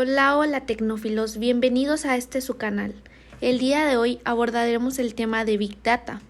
Hola, hola tecnófilos, bienvenidos a su canal. El día de hoy abordaremos el tema de Big Data.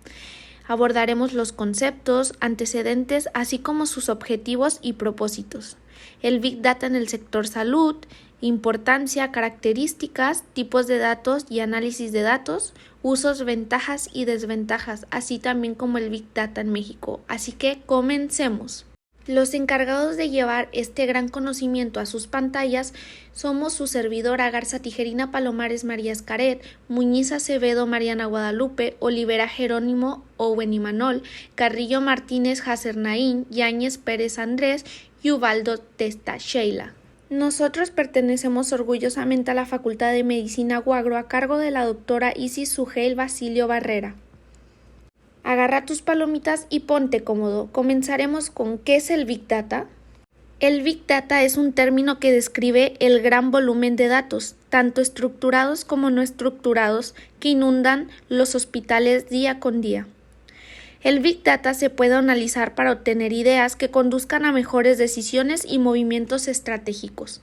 Abordaremos los conceptos, antecedentes, así como sus objetivos y propósitos. El Big Data en el sector salud, importancia, características, tipos de datos y análisis de datos, usos, ventajas y desventajas, así también como el Big Data en México. Así que comencemos. Los encargados de llevar este gran conocimiento a sus pantallas somos su servidora Garza Tijerina Palomares María Escaret, Muñiz Acevedo Mariana Guadalupe, Olivera Jerónimo Owen Imanol, Carrillo Martínez Hacernaín, Yáñez Pérez Andrés y Ubaldo Testa Sheila. Nosotros pertenecemos orgullosamente a la Facultad de Medicina Guagro a cargo de la doctora Isis Sugel Basilio Barrera. Agarra tus palomitas y ponte cómodo. Comenzaremos con ¿qué es el Big Data? El Big Data es un término que describe el gran volumen de datos, tanto estructurados como no estructurados, que inundan los hospitales día con día. El Big Data se puede analizar para obtener ideas que conduzcan a mejores decisiones y movimientos estratégicos.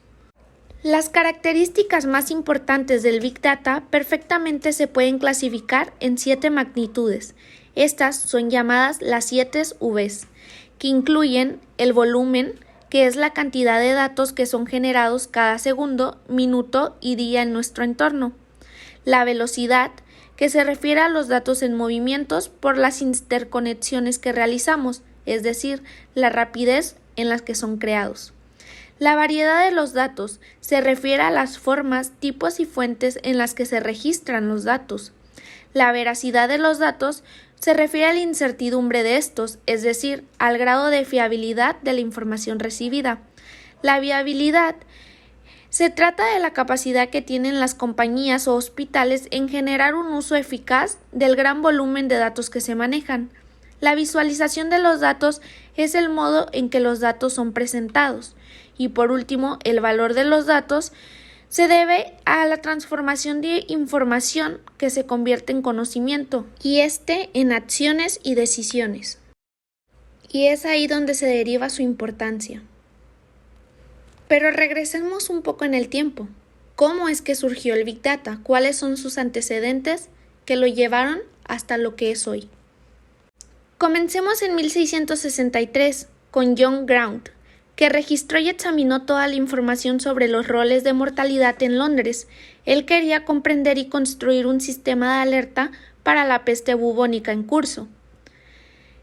Las características más importantes del Big Data perfectamente se pueden clasificar en 7 magnitudes. Estas son llamadas las 7 Vs, que incluyen el volumen, que es la cantidad de datos que son generados cada segundo, minuto y día en nuestro entorno. La velocidad, que se refiere a los datos en movimientos por las interconexiones que realizamos, es decir, la rapidez en las que son creados. La variedad de los datos se refiere a las formas, tipos y fuentes en las que se registran los datos. La veracidad de los datos se refiere a la incertidumbre de estos, es decir, al grado de fiabilidad de la información recibida. La viabilidad se trata de la capacidad que tienen las compañías o hospitales en generar un uso eficaz del gran volumen de datos que se manejan. La visualización de los datos es el modo en que los datos son presentados. Y por último, el valor de los datos se debe a la transformación de información que se convierte en conocimiento y en acciones y decisiones. Y es ahí donde se deriva su importancia. Pero regresemos un poco en el tiempo. ¿Cómo es que surgió el Big Data? ¿Cuáles son sus antecedentes que lo llevaron hasta lo que es hoy? Comencemos en 1663 con John Graunt, que registró y examinó toda la información sobre los roles de mortalidad en Londres. Él quería comprender y construir un sistema de alerta para la peste bubónica en curso.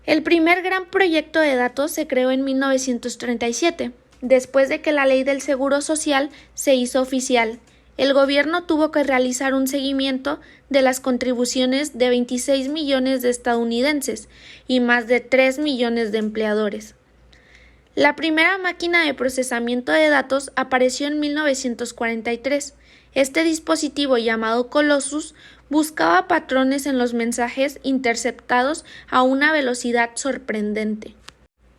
El primer gran proyecto de datos se creó en 1937, después de que la ley del Seguro Social se hizo oficial. El gobierno tuvo que realizar un seguimiento de las contribuciones de 26 millones de estadounidenses y más de 3 millones de empleadores. La primera máquina de procesamiento de datos apareció en 1943. Este dispositivo, llamado Colossus, buscaba patrones en los mensajes interceptados a una velocidad sorprendente.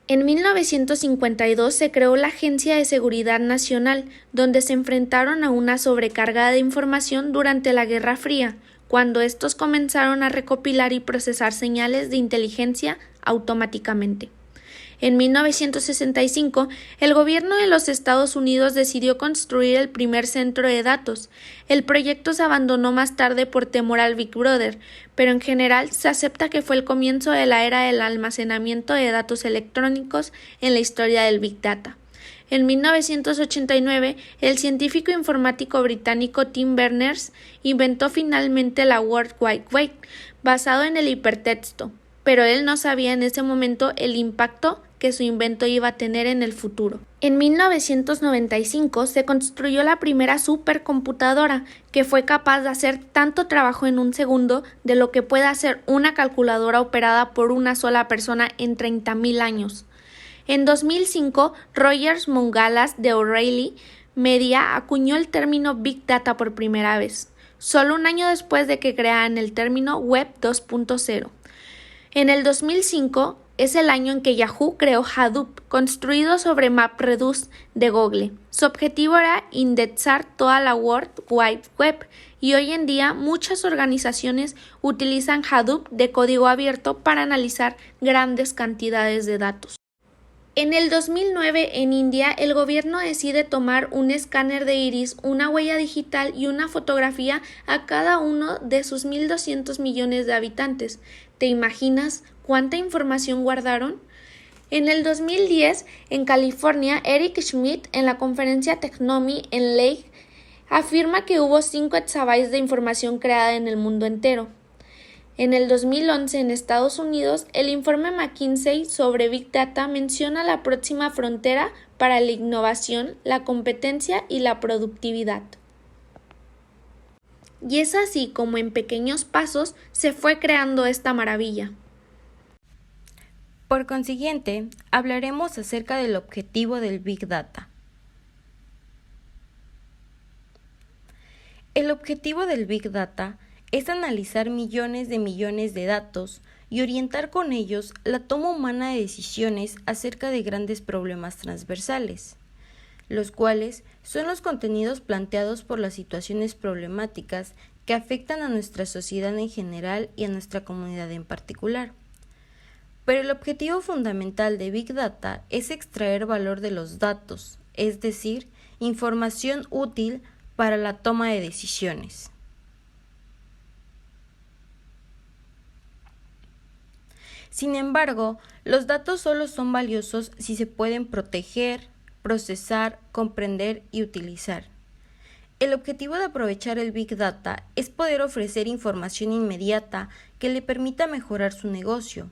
En 1952 se creó la Agencia de Seguridad Nacional, donde se enfrentaron a una sobrecarga de información durante la Guerra Fría, cuando estos comenzaron a recopilar y procesar señales de inteligencia automáticamente. En 1965, el gobierno de los Estados Unidos decidió construir el primer centro de datos. El proyecto se abandonó más tarde por temor al Big Brother, pero en general se acepta que fue el comienzo de la era del almacenamiento de datos electrónicos en la historia del Big Data. En 1989, el científico informático británico Tim Berners inventó finalmente la World Wide Web, basado en el hipertexto, pero él no sabía en ese momento el impacto que su invento iba a tener en el futuro. En 1995 se construyó la primera supercomputadora que fue capaz de hacer tanto trabajo en un segundo de lo que puede hacer una calculadora operada por una sola persona en 30.000 años. En 2005, Rogers Mongalas de O'Reilly Media acuñó el término Big Data por primera vez, solo un año después de que crearan el término Web 2.0. En el 2005 es el año en que Yahoo creó Hadoop, construido sobre MapReduce de Google. Su objetivo era indexar toda la World Wide Web y hoy en día muchas organizaciones utilizan Hadoop de código abierto para analizar grandes cantidades de datos. En el 2009, en India, el gobierno decide tomar un escáner de iris, una huella digital y una fotografía a cada uno de sus 1.200 millones de habitantes. ¿Te imaginas cuánta información guardaron? En el 2010, en California, Eric Schmidt, en la conferencia Technomy en Lake, afirma que hubo 5 exabytes de información creada en el mundo entero. En el 2011, en Estados Unidos, el informe McKinsey sobre Big Data menciona la próxima frontera para la innovación, la competencia y la productividad. Y es así como en pequeños pasos se fue creando esta maravilla. Por consiguiente, hablaremos acerca del objetivo del Big Data. El objetivo del Big Data es analizar millones de datos y orientar con ellos la toma humana de decisiones acerca de grandes problemas transversales, los cuales son los contenidos planteados por las situaciones problemáticas que afectan a nuestra sociedad en general y a nuestra comunidad en particular. Pero el objetivo fundamental de Big Data es extraer valor de los datos, es decir, información útil para la toma de decisiones. Sin embargo, los datos solo son valiosos si se pueden proteger, procesar, comprender y utilizar. El objetivo de aprovechar el Big Data es poder ofrecer información inmediata que le permita mejorar su negocio.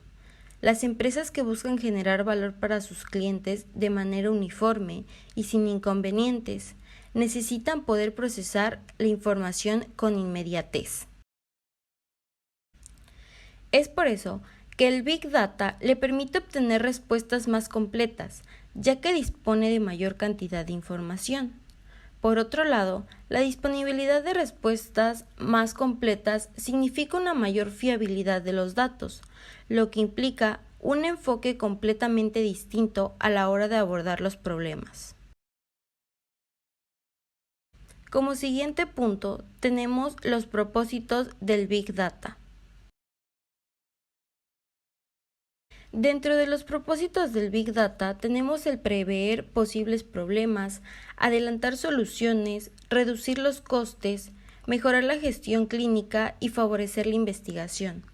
Las empresas que buscan generar valor para sus clientes de manera uniforme y sin inconvenientes necesitan poder procesar la información con inmediatez. Es por eso que el Big Data le permite obtener respuestas más completas, ya que dispone de mayor cantidad de información. Por otro lado, la disponibilidad de respuestas más completas significa una mayor fiabilidad de los datos, lo que implica un enfoque completamente distinto a la hora de abordar los problemas. Como siguiente punto, tenemos los propósitos del Big Data. Dentro de los propósitos del Big Data tenemos el prever posibles problemas, adelantar soluciones, reducir los costes, mejorar la gestión clínica y favorecer la investigación.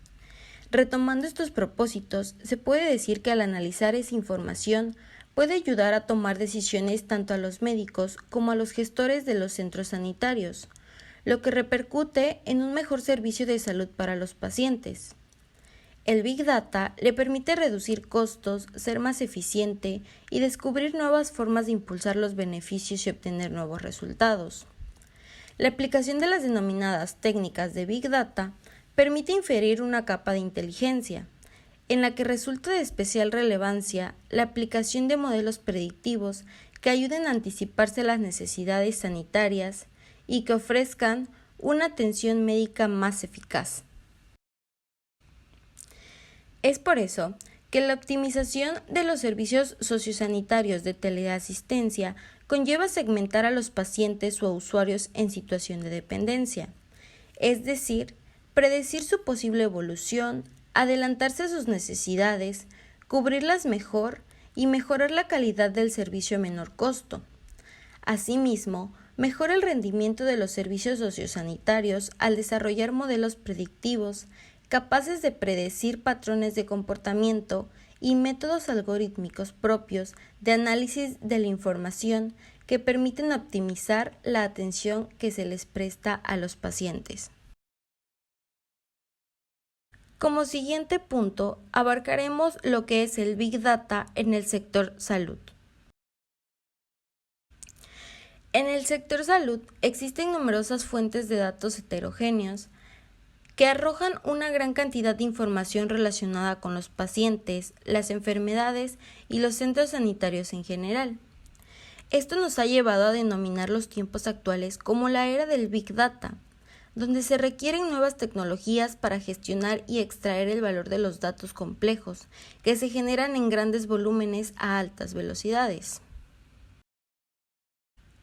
Retomando estos propósitos, se puede decir que al analizar esa información puede ayudar a tomar decisiones tanto a los médicos como a los gestores de los centros sanitarios, lo que repercute en un mejor servicio de salud para los pacientes. El Big Data le permite reducir costos, ser más eficiente y descubrir nuevas formas de impulsar los beneficios y obtener nuevos resultados. La aplicación de las denominadas técnicas de Big Data permite inferir una capa de inteligencia, en la que resulta de especial relevancia la aplicación de modelos predictivos que ayuden a anticiparse a las necesidades sanitarias y que ofrezcan una atención médica más eficaz. Es por eso que la optimización de los servicios sociosanitarios de teleasistencia conlleva segmentar a los pacientes o a usuarios en situación de dependencia, es decir, predecir su posible evolución, adelantarse a sus necesidades, cubrirlas mejor y mejorar la calidad del servicio a menor costo. Asimismo, mejora el rendimiento de los servicios sociosanitarios al desarrollar modelos predictivos capaces de predecir patrones de comportamiento y métodos algorítmicos propios de análisis de la información que permiten optimizar la atención que se les presta a los pacientes. Como siguiente punto, abarcaremos lo que es el Big Data en el sector salud. En el sector salud existen numerosas fuentes de datos heterogéneos que arrojan una gran cantidad de información relacionada con los pacientes, las enfermedades y los centros sanitarios en general. Esto nos ha llevado a denominar los tiempos actuales como la era del Big Data, donde se requieren nuevas tecnologías para gestionar y extraer el valor de los datos complejos, que se generan en grandes volúmenes a altas velocidades.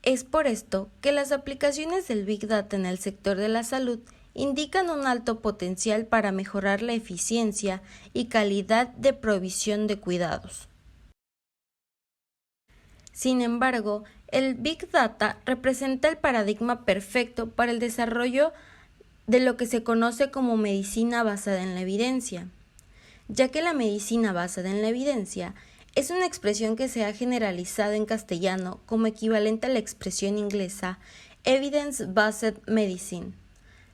Es por esto que las aplicaciones del Big Data en el sector de la salud indican un alto potencial para mejorar la eficiencia y calidad de provisión de cuidados. Sin embargo, el Big Data representa el paradigma perfecto para el desarrollo de lo que se conoce como medicina basada en la evidencia, ya que la medicina basada en la evidencia es una expresión que se ha generalizado en castellano como equivalente a la expresión inglesa Evidence-Based Medicine.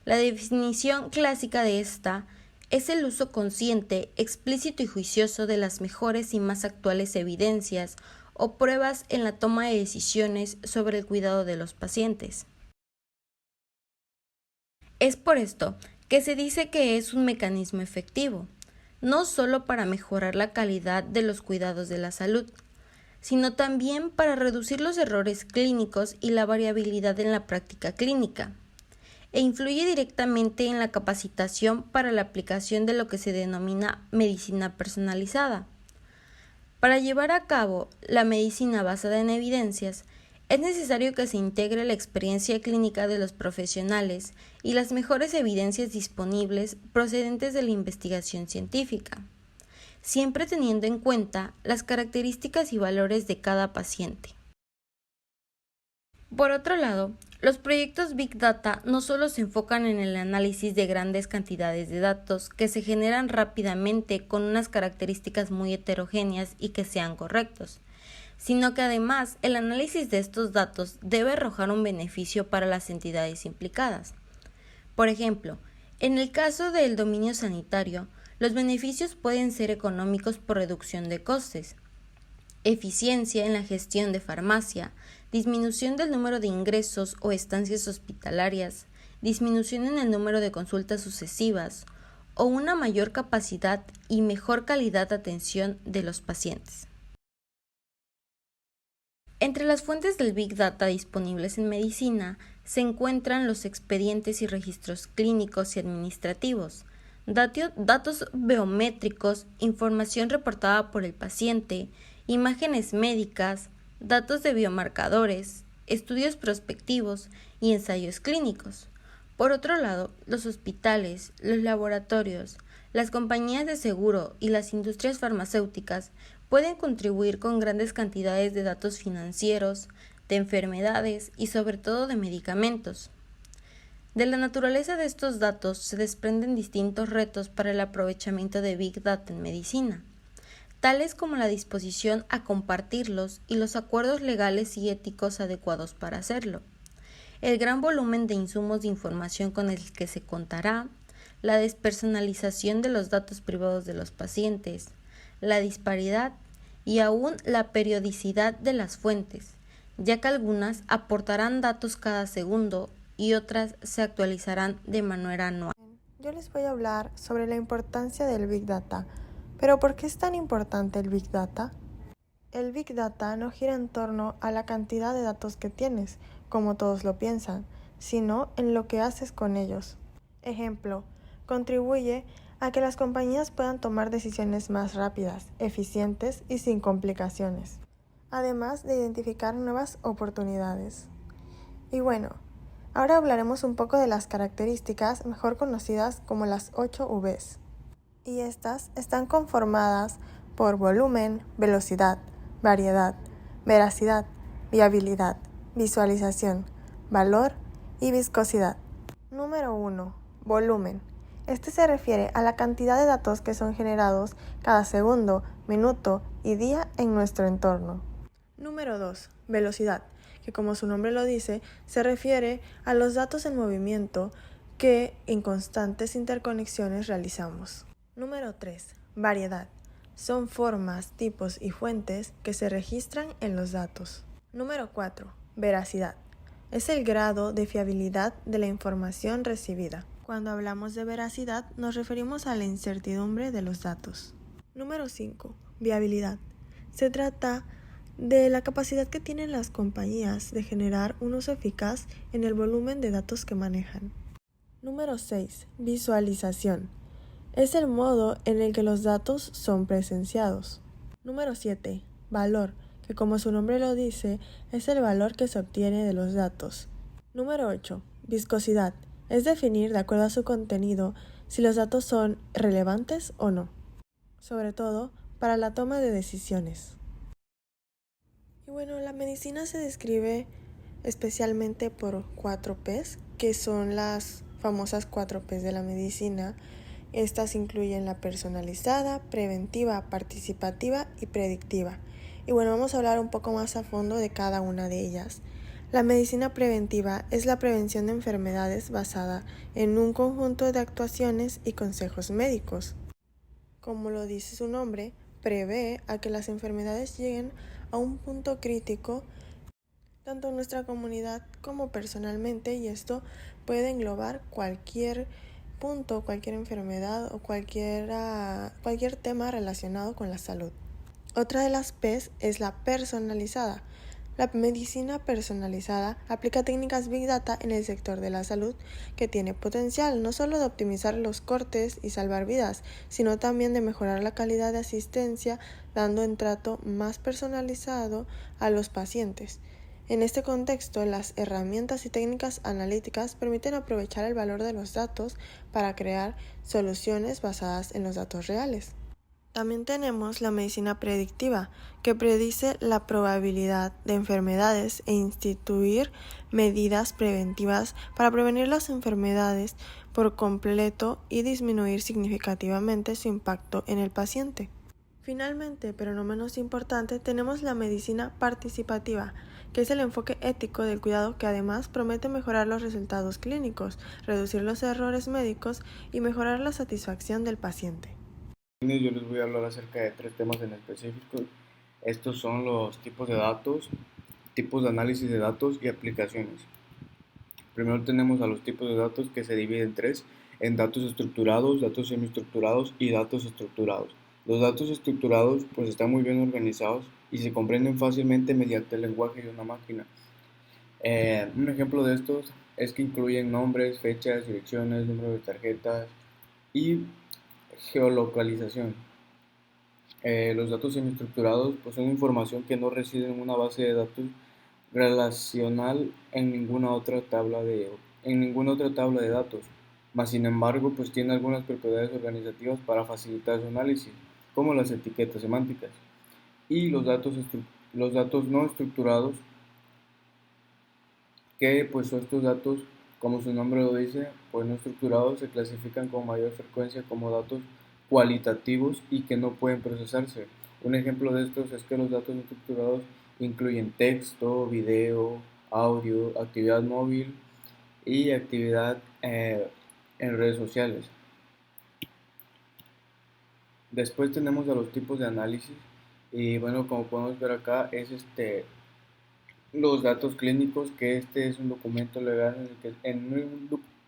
La definición clásica de esta es el uso consciente, explícito y juicioso de las mejores y más actuales evidencias o pruebas en la toma de decisiones sobre el cuidado de los pacientes. Es por esto que se dice que es un mecanismo efectivo, no solo para mejorar la calidad de los cuidados de la salud, sino también para reducir los errores clínicos y la variabilidad en la práctica clínica, e influye directamente en la capacitación para la aplicación de lo que se denomina medicina personalizada. Para llevar a cabo la medicina basada en evidencias, es necesario que se integre la experiencia clínica de los profesionales y las mejores evidencias disponibles procedentes de la investigación científica, siempre teniendo en cuenta las características y valores de cada paciente. Por otro lado, los proyectos Big Data no solo se enfocan en el análisis de grandes cantidades de datos que se generan rápidamente con unas características muy heterogéneas y que sean correctos, sino que además el análisis de estos datos debe arrojar un beneficio para las entidades implicadas. Por ejemplo, en el caso del dominio sanitario, los beneficios pueden ser económicos por reducción de costes, eficiencia en la gestión de farmacia, disminución del número de ingresos o estancias hospitalarias, disminución en el número de consultas sucesivas o una mayor capacidad y mejor calidad de atención de los pacientes. Entre las fuentes del Big Data disponibles en medicina se encuentran los expedientes y registros clínicos y administrativos, datos biométricos, información reportada por el paciente, imágenes médicas, datos de biomarcadores, estudios prospectivos y ensayos clínicos. Por otro lado, los hospitales, los laboratorios, las compañías de seguro y las industrias farmacéuticas pueden contribuir con grandes cantidades de datos financieros, de enfermedades y sobre todo de medicamentos. De la naturaleza de estos datos se desprenden distintos retos para el aprovechamiento de Big Data en medicina, tales como la disposición a compartirlos y los acuerdos legales y éticos adecuados para hacerlo, el gran volumen de insumos de información con el que se contará, la despersonalización de los datos privados de los pacientes, la disparidad y aún la periodicidad de las fuentes, ya que algunas aportarán datos cada segundo y otras se actualizarán de manera anual. Yo les voy a hablar sobre la importancia del Big Data. ¿Pero por qué es tan importante el Big Data? El Big Data no gira en torno a la cantidad de datos que tienes, como todos lo piensan, sino en lo que haces con ellos. Ejemplo, contribuye a que las compañías puedan tomar decisiones más rápidas, eficientes y sin complicaciones, además de identificar nuevas oportunidades. Y bueno, ahora hablaremos un poco de las características mejor conocidas como las 8 Vs. Y estas están conformadas por volumen, velocidad, variedad, veracidad, viabilidad, visualización, valor y viscosidad. Número 1. Volumen. Este se refiere a la cantidad de datos que son generados cada segundo, minuto y día en nuestro entorno. Número 2. Velocidad, que como su nombre lo dice, se refiere a los datos en movimiento que en constantes interconexiones realizamos. Número 3. Variedad. Son formas, tipos y fuentes que se registran en los datos. Número 4. Veracidad. Es el grado de fiabilidad de la información recibida. Cuando hablamos de veracidad, nos referimos a la incertidumbre de los datos. Número 5. Viabilidad. Se trata de la capacidad que tienen las compañías de generar un uso eficaz en el volumen de datos que manejan. Número 6. Visualización. Es el modo en el que los datos son presenciados. Número 7. Valor, que como su nombre lo dice, es el valor que se obtiene de los datos. Número 8. Viscosidad. Es definir, de acuerdo a su contenido, si los datos son relevantes o no, sobre todo para la toma de decisiones. Y Bueno, la medicina se describe especialmente por 4 Ps, que son las famosas 4 Ps de la medicina. Estas incluyen la personalizada, preventiva, participativa y predictiva. Y bueno, vamos a hablar un poco más a fondo de cada una de ellas. La medicina preventiva es la prevención de enfermedades basada en un conjunto de actuaciones y consejos médicos. Como lo dice su nombre, prevé a que las enfermedades lleguen a un punto crítico tanto en nuestra comunidad como personalmente, y esto puede englobar cualquier punto, cualquier enfermedad o cualquier tema relacionado con la salud. Otra de las P's es la personalizada. La medicina personalizada aplica técnicas Big Data en el sector de la salud que tiene potencial no solo de optimizar los cortes y salvar vidas, sino también de mejorar la calidad de asistencia, dando un trato más personalizado a los pacientes. En este contexto, las herramientas y técnicas analíticas permiten aprovechar el valor de los datos para crear soluciones basadas en los datos reales. También tenemos la medicina predictiva, que predice la probabilidad de enfermedades e instituir medidas preventivas para prevenir las enfermedades por completo y disminuir significativamente su impacto en el paciente. Finalmente, pero no menos importante, tenemos la medicina participativa, que es el enfoque ético del cuidado que además promete mejorar los resultados clínicos, reducir los errores médicos y mejorar la satisfacción del paciente. Yo les voy a hablar acerca de 3 temas en específico. Estos son los tipos de datos, tipos de análisis de datos y aplicaciones. Primero tenemos a los tipos de datos, que se dividen en 3, en datos estructurados, datos semiestructurados y datos estructurados. Los datos estructurados pues están muy bien organizados y se comprenden fácilmente mediante el lenguaje de una máquina. Un ejemplo de estos es que incluyen nombres, fechas, direcciones, números de tarjetas y geolocalización. Los datos semiestructurados pues son información que no reside en una base de datos relacional en ninguna otra tabla de datos, mas sin embargo pues tiene algunas propiedades organizativas para facilitar su análisis, como las etiquetas semánticas. Y los datos no estructurados, que pues son estos datos, como su nombre lo dice, pues no estructurados, se clasifican con mayor frecuencia como datos cualitativos y que no pueden procesarse. Un ejemplo de estos es que los datos estructurados incluyen texto, video, audio, actividad móvil y actividad en redes sociales. Después tenemos a los tipos de análisis y bueno, como podemos ver acá es los datos clínicos, que este es un documento legal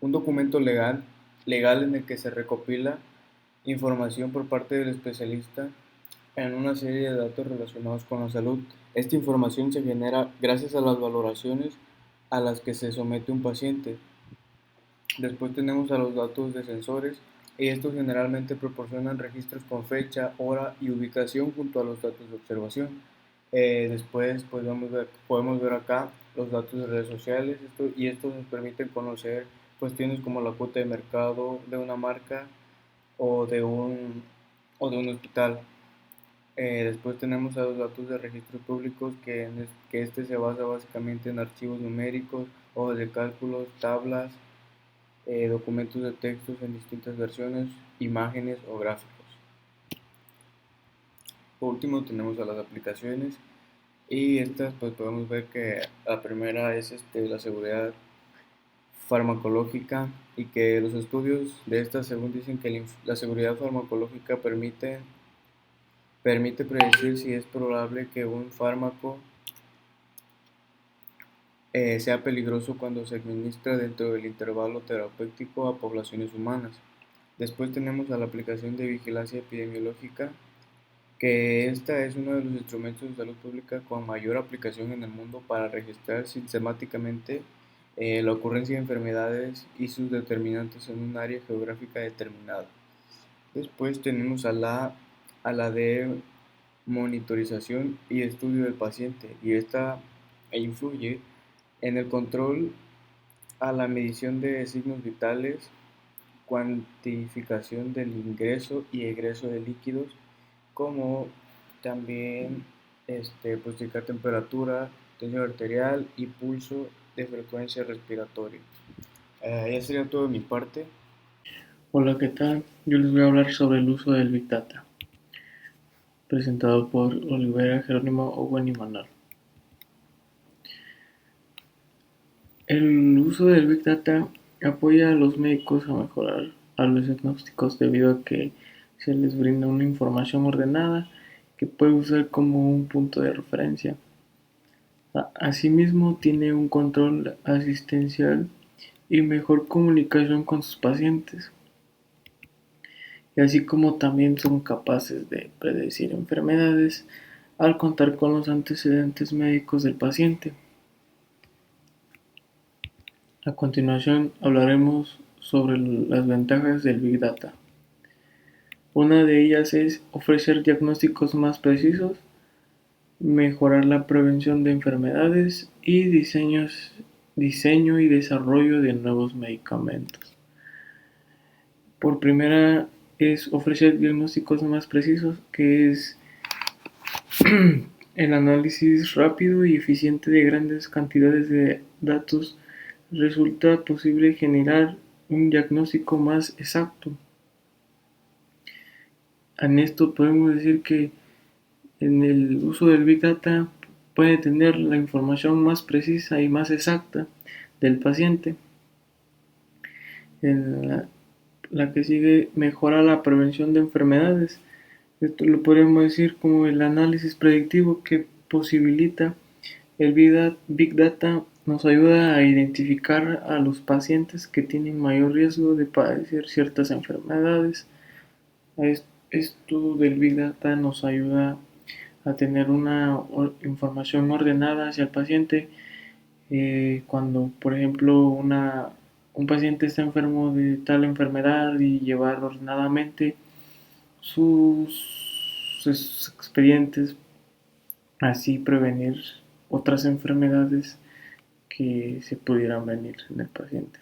un documento legal en el que se recopila información por parte del especialista en una serie de datos relacionados con la salud. Esta información se genera gracias a las valoraciones a las que se somete un paciente. Después tenemos a los datos de sensores, y estos generalmente proporcionan registros con fecha, hora y ubicación junto a los datos de observación. Después pues podemos ver acá los datos de redes sociales, y estos nos permiten conocer cuestiones como la cuota de mercado de una marca o de un hospital. Después tenemos a los datos de registros públicos, que este se basa básicamente en archivos numéricos, hojas de cálculos, tablas, documentos de textos en distintas versiones, imágenes o gráficos. Por último tenemos a las aplicaciones, y estas pues podemos ver que la primera es la seguridad farmacológica, y que los estudios de esta según dicen que la seguridad farmacológica permite predecir si es probable que un fármaco sea peligroso cuando se administra dentro del intervalo terapéutico a poblaciones humanas. Después tenemos a la aplicación de vigilancia epidemiológica, que esta es uno de los instrumentos de salud pública con mayor aplicación en el mundo para registrar sistemáticamente la ocurrencia de enfermedades y sus determinantes en un área geográfica determinada. Después tenemos a la de monitorización y estudio del paciente, y esta influye en el control a la medición de signos vitales, cuantificación del ingreso y egreso de líquidos, como también pues checar temperatura, tensión arterial y pulso de frecuencia respiratoria. Ya sería todo de mi parte. Hola, ¿qué tal? Yo les voy a hablar sobre el uso del Big Data, presentado por Olivera, Jerónimo, Owen y Manuel. El uso del Big Data apoya a los médicos a mejorar a los diagnósticos debido a que se les brinda una información ordenada que puede usar como un punto de referencia. Asimismo, tiene un control asistencial y mejor comunicación con sus pacientes, y así como también son capaces de predecir enfermedades al contar con los antecedentes médicos del paciente. A continuación hablaremos sobre las ventajas del Big Data. Una de ellas es ofrecer diagnósticos más precisos, mejorar la prevención de enfermedades y diseño y desarrollo de nuevos medicamentos. Por primera es ofrecer diagnósticos más precisos, que es el análisis rápido y eficiente de grandes cantidades de datos. Resulta posible generar un diagnóstico más exacto. En esto podemos decir que en el uso del Big Data puede tener la información más precisa y más exacta del paciente. En la que sigue, mejora la prevención de enfermedades. Esto lo podemos decir como el análisis predictivo que posibilita el Big Data. Nos ayuda a identificar a los pacientes que tienen mayor riesgo de padecer ciertas enfermedades. Esto del Big Data nos ayuda a tener una información ordenada hacia el paciente. Cuando, por ejemplo, un paciente está enfermo de tal enfermedad, y llevar ordenadamente sus expedientes, así prevenir otras enfermedades que se pudieran venir en el paciente.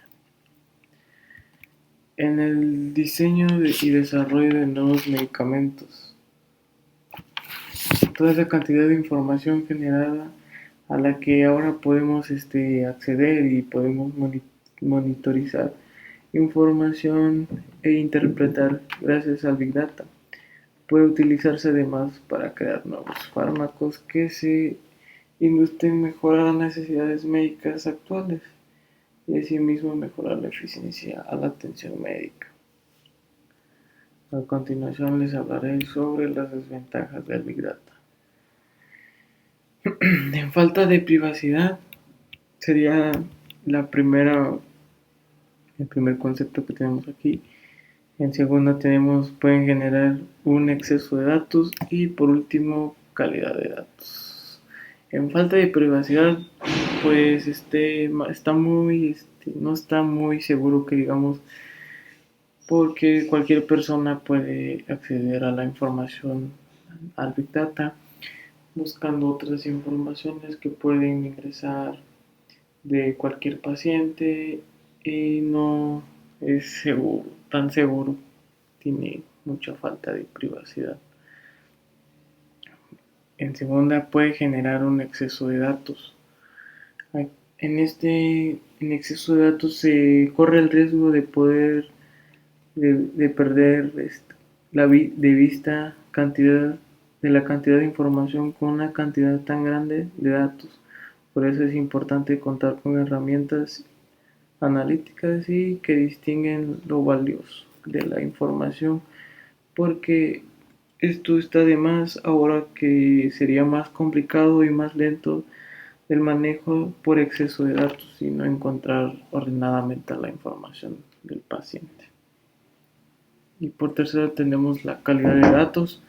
En el diseño y desarrollo de nuevos medicamentos, toda esa cantidad de información generada a la que ahora podemos acceder y podemos monitorizar información e interpretar gracias al Big Data, puede utilizarse además para crear nuevos fármacos que se industren mejorar las necesidades médicas actuales y asimismo mejorar la eficiencia a la atención médica. A continuación les hablaré sobre las desventajas del Big Data. En falta de privacidad sería el primer concepto que tenemos aquí. En segunda tenemos, pueden generar un exceso de datos, y por último, calidad de datos. En falta de privacidad, pues no está muy seguro, que digamos, porque cualquier persona puede acceder a la información, al Big Data, buscando otras informaciones que pueden ingresar de cualquier paciente, y no es tan seguro, tiene mucha falta de privacidad. En segunda, puede generar un exceso de datos. En exceso de datos se corre el riesgo de perder de vista la cantidad de información con una cantidad tan grande de datos. Por eso es importante contar con herramientas analíticas y que distinguen lo valioso de la información, porque esto está de más ahora, que sería más complicado y más lento el manejo por exceso de datos y no encontrar ordenadamente la información del paciente. Y por tercero tenemos la calidad de datos.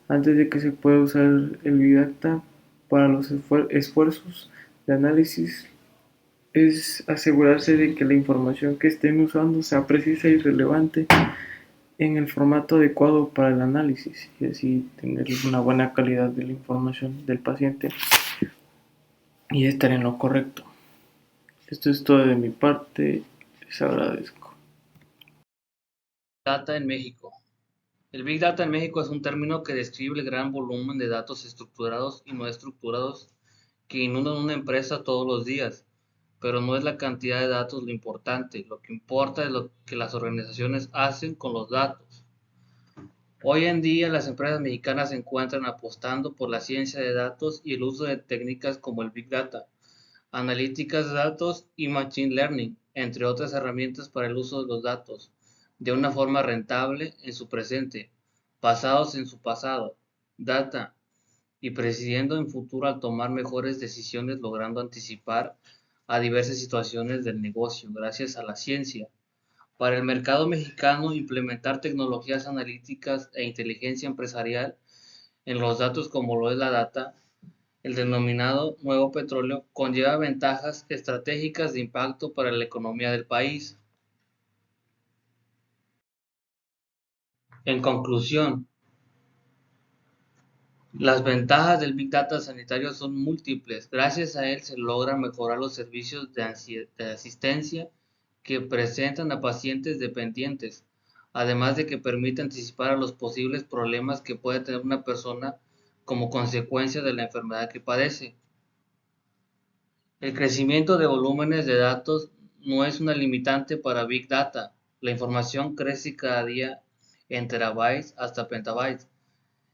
Antes de que se pueda usar el Big Data para los esfuerzos de análisis, es asegurarse de que la información que estén usando sea precisa y relevante en el formato adecuado para el análisis, y así tener una buena calidad de la información del paciente y estar en lo correcto. Esto es todo de mi parte, les agradezco. Data en México. El Big Data en México es un término que describe el gran volumen de datos estructurados y no estructurados que inundan una empresa todos los días, pero no es la cantidad de datos lo importante, lo que importa es lo que las organizaciones hacen con los datos. Hoy en día las empresas mexicanas se encuentran apostando por la ciencia de datos y el uso de técnicas como el Big Data, analíticas de datos y Machine Learning, entre otras herramientas para el uso de los datos, de una forma rentable en su presente, basados en su pasado, data, y presidiendo en futuro al tomar mejores decisiones logrando anticipar a diversas situaciones del negocio gracias a la ciencia. Para el mercado mexicano, implementar tecnologías analíticas e inteligencia empresarial en los datos como lo es la data, el denominado nuevo petróleo, conlleva ventajas estratégicas de impacto para la economía del país. En conclusión, las ventajas del Big Data sanitario son múltiples. Gracias a él se logran mejorar los servicios de asistencia que presentan a pacientes dependientes, además de que permite anticipar a los posibles problemas que puede tener una persona como consecuencia de la enfermedad que padece. El crecimiento de volúmenes de datos no es una limitante para Big Data. La información crece cada día en terabytes hasta petabytes.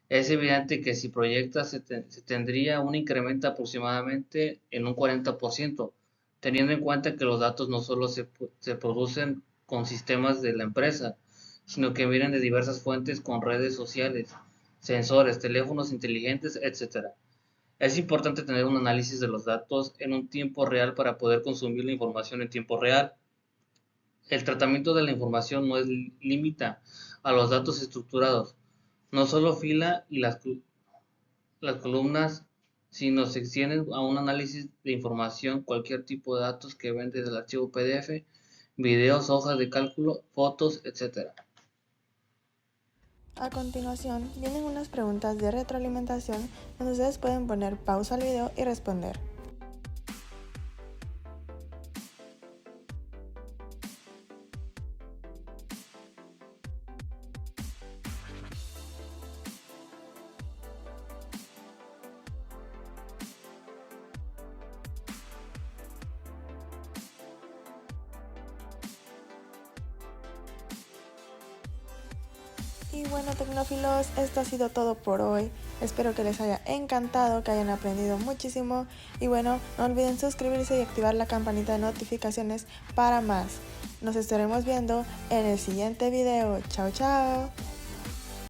Es evidente que si proyectas se tendría un incremento aproximadamente en un 40%, teniendo en cuenta que los datos no solo se producen con sistemas de la empresa, sino que vienen de diversas fuentes con redes sociales, sensores, teléfonos inteligentes, etc. Es importante tener un análisis de los datos en un tiempo real para poder consumir la información en tiempo real. El tratamiento de la información no es limita a los datos estructurados, no solo fila y las columnas, sino se extienden a un análisis de información, cualquier tipo de datos que ven desde el archivo PDF, videos, hojas de cálculo, fotos, etc. A continuación, vienen unas preguntas de retroalimentación donde ustedes pueden poner pausa al video y responder. Y bueno, tecnófilos, esto ha sido todo por hoy. Espero que les haya encantado, que hayan aprendido muchísimo. Y bueno, no olviden suscribirse y activar la campanita de notificaciones para más. Nos estaremos viendo en el siguiente video. Chao, chao.